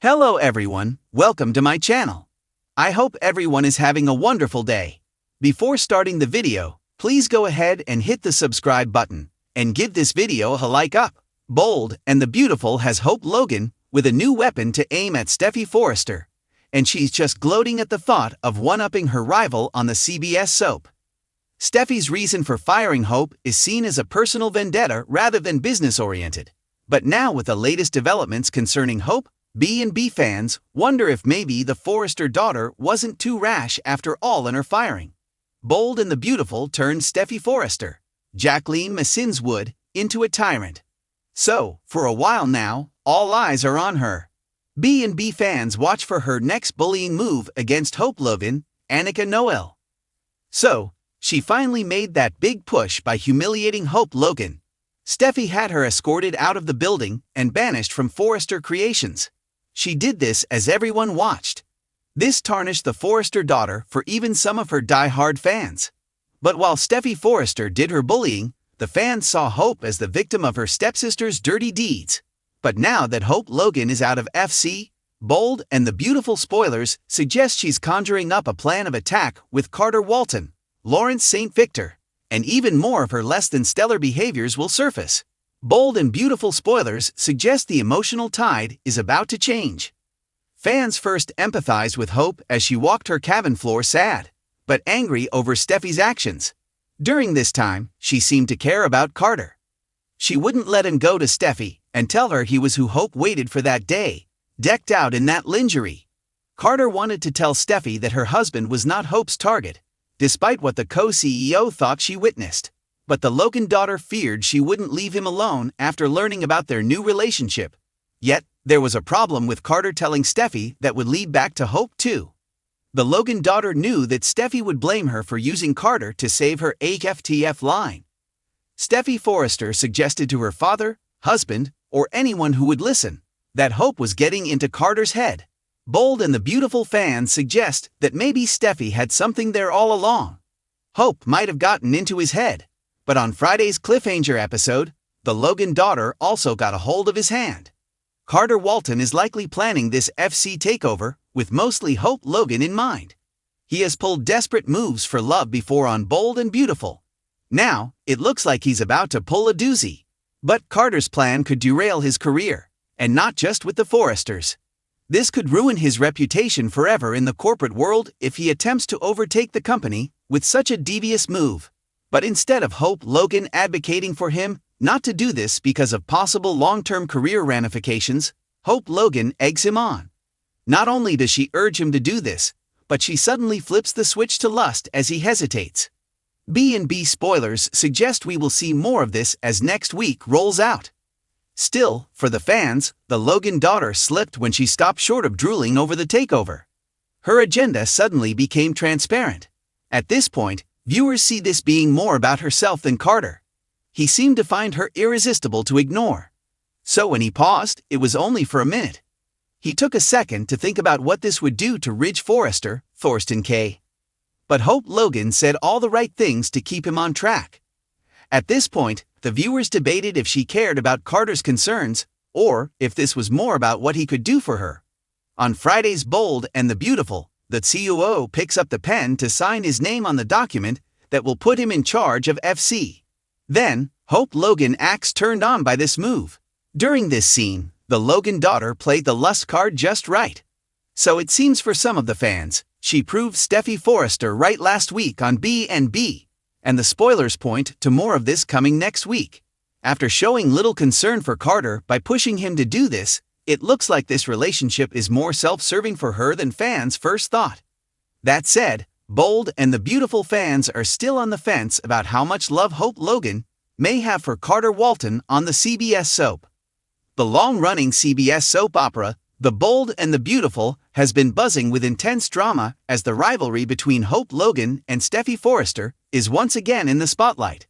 Hello everyone, welcome to my channel. I hope everyone is having a wonderful day. Before starting the video, please go ahead and hit the subscribe button, and give this video a like up. Bold and the Beautiful has Hope Logan with a new weapon to aim at Steffy Forrester, and she's just gloating at the thought of one-upping her rival on the CBS soap. Steffy's reason for firing Hope is seen as a personal vendetta rather than business-oriented. But now with the latest developments concerning Hope, B&B fans wonder if maybe the Forrester daughter wasn't too rash after all in her firing. Bold and the Beautiful turned Steffy Forrester, Jacqueline Massins Wood, into a tyrant. So, for a while now, all eyes are on her. B&B fans watch for her next bullying move against Hope Logan, Annika Noel. So, she finally made that big push by humiliating Hope Logan. Steffy had her escorted out of the building and banished from Forrester Creations. She did this as everyone watched. This tarnished the Forrester daughter for even some of her die-hard fans. But while Steffy Forrester did her bullying, the fans saw Hope as the victim of her stepsister's dirty deeds. But now that Hope Logan is out of FC, Bold and the Beautiful spoilers suggest she's conjuring up a plan of attack with Carter Walton, Lawrence St. Victor, and even more of her less-than-stellar behaviors will surface. Bold and Beautiful spoilers suggest the emotional tide is about to change. Fans first empathized with Hope as she walked her cabin floor sad, but angry over Steffi's actions. During this time, she seemed to care about Carter. She wouldn't let him go to Steffy and tell her he was who Hope waited for that day, decked out in that lingerie. Carter wanted to tell Steffy that her husband was not Hope's target, despite what the co-CEO thought she witnessed. But the Logan daughter feared she wouldn't leave him alone after learning about their new relationship. Yet, there was a problem with Carter telling Steffy that would lead back to Hope too. The Logan daughter knew that Steffy would blame her for using Carter to save her HFTF line. Steffy Forrester suggested to her father, husband, or anyone who would listen, that Hope was getting into Carter's head. Bold and the Beautiful fans suggest that maybe Steffy had something there all along. Hope might have gotten into his head, but on Friday's cliffhanger episode, the Logan daughter also got a hold of his hand. Carter Walton is likely planning this FC takeover with mostly Hope Logan in mind. He has pulled desperate moves for love before on Bold and Beautiful. Now, it looks like he's about to pull a doozy. But Carter's plan could derail his career, and not just with the Forresters. This could ruin his reputation forever in the corporate world if he attempts to overtake the company with such a devious move. But instead of Hope Logan advocating for him not to do this because of possible long-term career ramifications, Hope Logan eggs him on. Not only does she urge him to do this, but she suddenly flips the switch to lust as he hesitates. B&B spoilers suggest we will see more of this as next week rolls out. Still, for the fans, the Logan daughter slipped when she stopped short of drooling over the takeover. Her agenda suddenly became transparent. At this point, viewers see this being more about herself than Carter. He seemed to find her irresistible to ignore. So when he paused, it was only for a minute. He took a second to think about what this would do to Ridge Forrester, Thorsten K. But Hope Logan said all the right things to keep him on track. At this point, the viewers debated if she cared about Carter's concerns, or if this was more about what he could do for her. On Friday's Bold and the Beautiful, the COO picks up the pen to sign his name on the document that will put him in charge of FC. Then, Hope Logan acts turned on by this move. During this scene, the Logan daughter played the lust card just right. So it seems for some of the fans, she proved Steffy Forrester right last week on B&B, and the spoilers point to more of this coming next week. After showing little concern for Carter by pushing him to do this, it looks like this relationship is more self-serving for her than fans first thought. That said, Bold and the Beautiful fans are still on the fence about how much love Hope Logan may have for Carter Walton on the CBS soap. The long-running CBS soap opera, The Bold and the Beautiful, has been buzzing with intense drama as the rivalry between Hope Logan and Steffy Forrester is once again in the spotlight.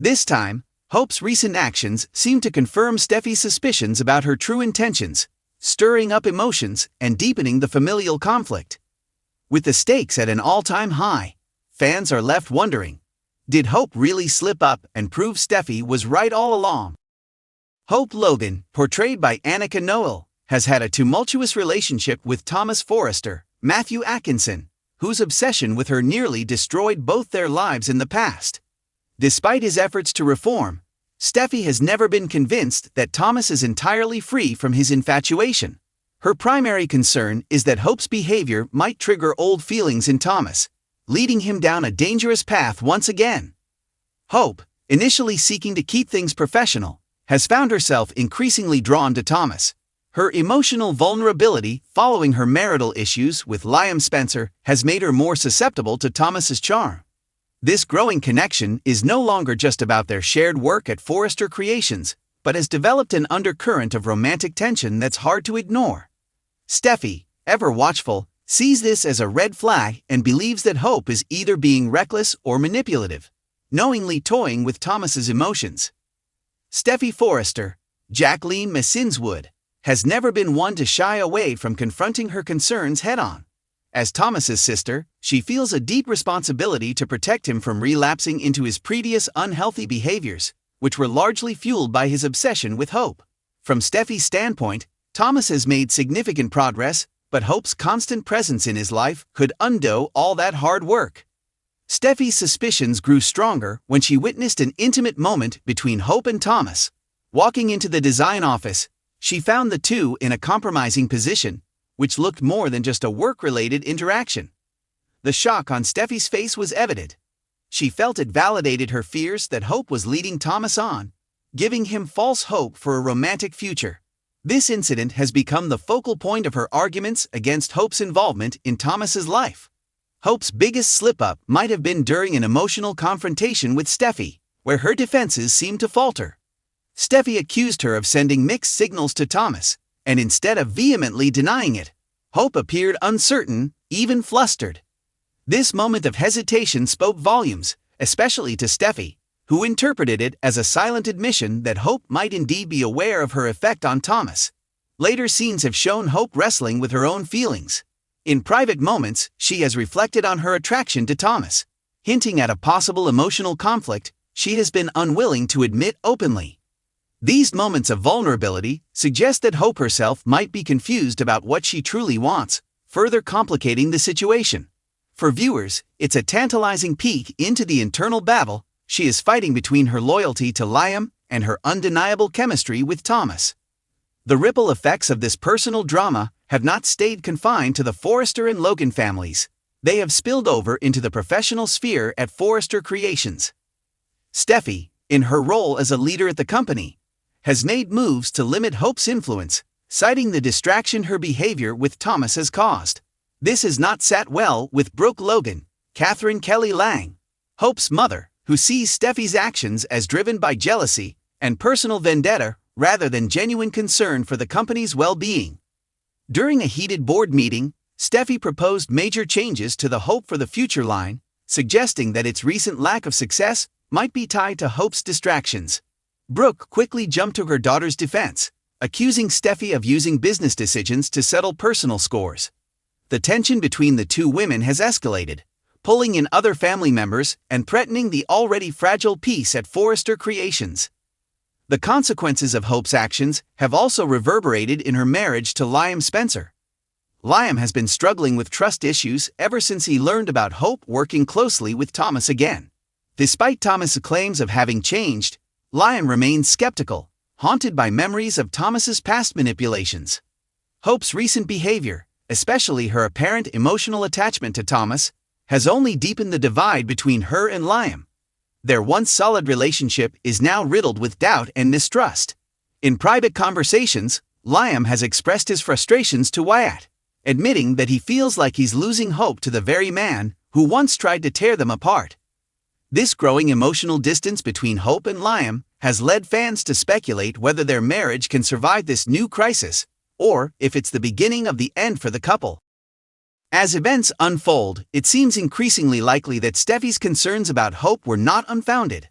This time, Hope's recent actions seem to confirm Steffy's suspicions about her true intentions, stirring up emotions and deepening the familial conflict. With the stakes at an all-time high, fans are left wondering, did Hope really slip up and prove Steffy was right all along? Hope Logan, portrayed by Annika Noel, has had a tumultuous relationship with Thomas Forrester, Matthew Atkinson, whose obsession with her nearly destroyed both their lives in the past. Despite his efforts to reform, Steffy has never been convinced that Thomas is entirely free from his infatuation. Her primary concern is that Hope's behavior might trigger old feelings in Thomas, leading him down a dangerous path once again. Hope, initially seeking to keep things professional, has found herself increasingly drawn to Thomas. Her emotional vulnerability following her marital issues with Liam Spencer has made her more susceptible to Thomas's charm. This growing connection is no longer just about their shared work at Forrester Creations, but has developed an undercurrent of romantic tension that's hard to ignore. Steffy, ever watchful, sees this as a red flag and believes that Hope is either being reckless or manipulative, knowingly toying with Thomas's emotions. Steffy Forrester, Jacqueline Messinswood, has never been one to shy away from confronting her concerns head-on. As Thomas's sister, she feels a deep responsibility to protect him from relapsing into his previous unhealthy behaviors, which were largely fueled by his obsession with Hope. From Steffy's standpoint, Thomas has made significant progress, but Hope's constant presence in his life could undo all that hard work. Steffy's suspicions grew stronger when she witnessed an intimate moment between Hope and Thomas. Walking into the design office, she found the two in a compromising position, which looked more than just a work-related interaction. The shock on Steffy's face was evident. She felt it validated her fears that Hope was leading Thomas on, giving him false hope for a romantic future. This incident has become the focal point of her arguments against Hope's involvement in Thomas's life. Hope's biggest slip-up might have been during an emotional confrontation with Steffy, where her defenses seemed to falter. Steffy accused her of sending mixed signals to Thomas, and instead of vehemently denying it, Hope appeared uncertain, even flustered. This moment of hesitation spoke volumes, especially to Steffy, who interpreted it as a silent admission that Hope might indeed be aware of her effect on Thomas. Later scenes have shown Hope wrestling with her own feelings. In private moments, she has reflected on her attraction to Thomas, hinting at a possible emotional conflict she has been unwilling to admit openly. These moments of vulnerability suggest that Hope herself might be confused about what she truly wants, further complicating the situation. For viewers, it's a tantalizing peek into the internal battle she is fighting between her loyalty to Liam and her undeniable chemistry with Thomas. The ripple effects of this personal drama have not stayed confined to the Forrester and Logan families. They have spilled over into the professional sphere at Forrester Creations. Steffy, in her role as a leader at the company, has made moves to limit Hope's influence, citing the distraction her behavior with Thomas has caused. This has not sat well with Brooke Logan, Catherine Kelly Lang, Hope's mother, who sees Steffy's actions as driven by jealousy and personal vendetta rather than genuine concern for the company's well-being. During a heated board meeting, Steffy proposed major changes to the Hope for the Future line, suggesting that its recent lack of success might be tied to Hope's distractions. Brooke quickly jumped to her daughter's defense, accusing Steffy of using business decisions to settle personal scores. The tension between the two women has escalated, pulling in other family members and threatening the already fragile peace at Forrester Creations. The consequences of Hope's actions have also reverberated in her marriage to Liam Spencer. Liam has been struggling with trust issues ever since he learned about Hope working closely with Thomas again. Despite Thomas's claims of having changed, Liam remains skeptical, haunted by memories of Thomas's past manipulations. Hope's recent behavior, especially her apparent emotional attachment to Thomas, has only deepened the divide between her and Liam. Their once solid relationship is now riddled with doubt and mistrust. In private conversations, Liam has expressed his frustrations to Wyatt, admitting that he feels like he's losing Hope to the very man who once tried to tear them apart. This growing emotional distance between Hope and Liam has led fans to speculate whether their marriage can survive this new crisis, or if it's the beginning of the end for the couple. As events unfold, it seems increasingly likely that Steffy's concerns about Hope were not unfounded.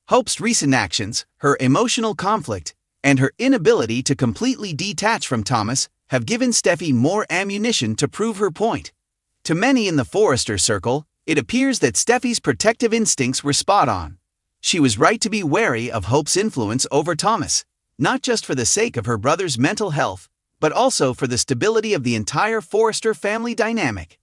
Hope's recent actions, her emotional conflict, and her inability to completely detach from Thomas have given Steffy more ammunition to prove her point. To many in the Forrester circle, it appears that Steffy's protective instincts were spot on. She was right to be wary of Hope's influence over Thomas, not just for the sake of her brother's mental health, but also for the stability of the entire Forrester family dynamic.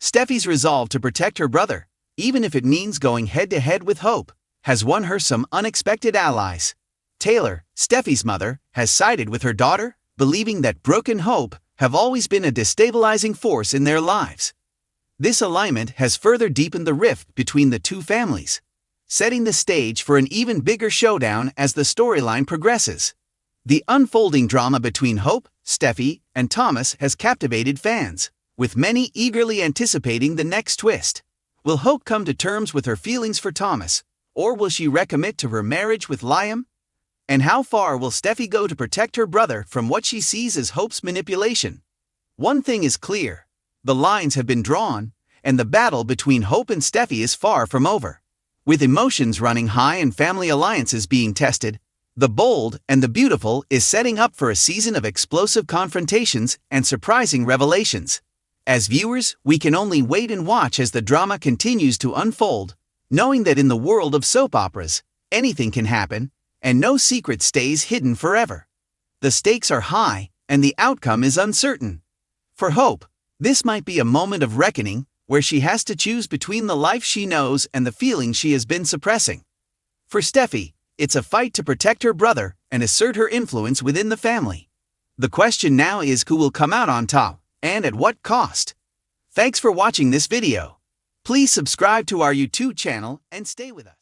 Steffy's resolve to protect her brother, even if it means going head-to-head with Hope, has won her some unexpected allies. Taylor, Steffy's mother, has sided with her daughter, believing that Brooke and Hope have always been a destabilizing force in their lives. This alignment has further deepened the rift between the two families, setting the stage for an even bigger showdown as the storyline progresses. The unfolding drama between Hope, Steffy, and Thomas has captivated fans, with many eagerly anticipating the next twist. Will Hope come to terms with her feelings for Thomas, or will she recommit to her marriage with Liam? And how far will Steffy go to protect her brother from what she sees as Hope's manipulation? One thing is clear: the lines have been drawn, and the battle between Hope and Steffy is far from over. With emotions running high and family alliances being tested, The Bold and the Beautiful is setting up for a season of explosive confrontations and surprising revelations. As viewers, we can only wait and watch as the drama continues to unfold, knowing that in the world of soap operas, anything can happen, and no secret stays hidden forever. The stakes are high, and the outcome is uncertain. For Hope, this might be a moment of reckoning, where she has to choose between the life she knows and the feelings she has been suppressing. For Steffy, it's a fight to protect her brother and assert her influence within the family. The question now is who will come out on top, and at what cost? Thanks for watching this video. Please subscribe to our YouTube channel and stay with us.